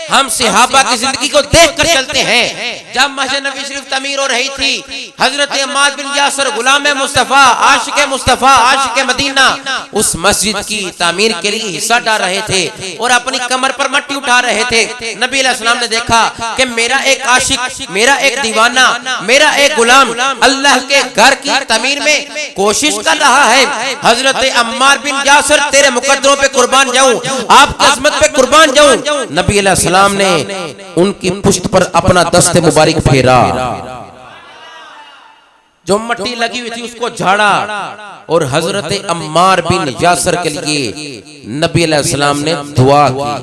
हम सहाबा की जिंदगी को देख कर चलते हैं। जब मस्जिद नबी शरीफ तमीर हो रही थी, हजरत अम्मार बिन यासर गुलाम मुस्तफा, आशिक मुस्तफा, आशिक मदीना उस मस्जिद की तामीर के लिए हिस्सा डाल रहे थे और अपनी कमर पर मट्टी उठा रहे थे। नबी अलैहि सलाम ने देखा कि मेरा एक आशिक, मेरा एक दीवाना, मेरा एक गुलाम अल्लाह के घर की तामीर में कोशिश कर रहा है। हजरत अम्मार बिन यासर तेरे मुकद्दरों पे कुर्बान जाऊं, आपकी अज़मत पे कुर्बान जाऊं। नबी अलैहि सलाम ने उनकी पुश्त पर अपना दस्ते मुबारक फेरा, जो मट्टी लगी हुई थी उसको झाड़ा और हजरत अम्मार बिन यासर के लिए नबी अलैहि सलाम ने दुआ की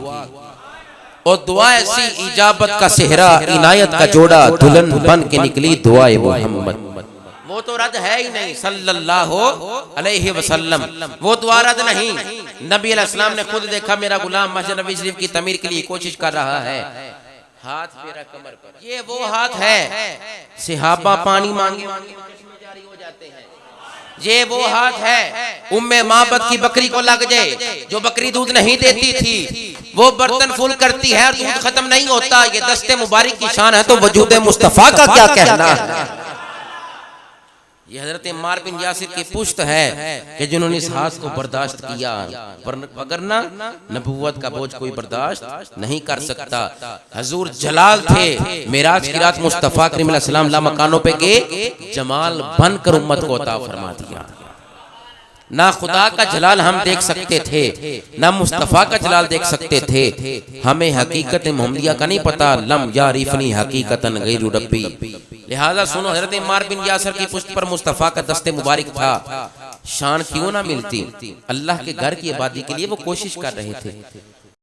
और दुआ ऐसी इजाबत का सेहरा, इनायत का जोड़ा दुल्हन बन के निकली दुआए मोहम्मद। वो तो रद्द है ही नहीं सल्लल्लाहु अलैहि वसल्लम, वो दुआ रद्द नहीं। नबी अलैहि सलाम ने खुद देखा मेरा गुलाम मस्जिद नबी शरीफ की तमीर के लिए कोशिश कर रहा है, हाथ फेरा कमर पर, ये वो हाथ है सहाबा पानी मांगे जारी हो जाते हैं। ये वो हाथ है उम्मे माबद की बकरी को लग जाए, जो बकरी दूध नहीं देती थी, वो बर्तन फुल करती है और दूध खत्म नहीं होता। ये दस्ते मुबारक की शान है, तो वजूद मुस्तफा का क्या कहना है। ये हजरत अम्मार बिन यासिर की पुश्त है कि जिन्होंने इस हाथ को बर्दाश्त किया, वरना नबूवत का बोझ कोई बर्दाश्त नहीं कर सकता। हजूर जलाल थे, मेराज की रात मुस्तफा करीम अलैहि सलाम ला मकानों पे गए, जमाल बनकर उम्मत को अता फरमा दिया। ना खुदा का जलाल हम देख सकते थे, ना मुस्तफा का जलाल देख सकते थे। हमें हकीकत मोहम्मदिया का नहीं पता, लम यारिफनी हकीकतन गैरु रब्बी। लिहाजा सुनो, हजरत अम्मार बिन यासर की पुश्त पर मुस्तफा का दस्ते मुबारक था, शान क्यों ना मिलती। अल्लाह के घर की इबादत के लिए वो कोशिश कर रहे थे।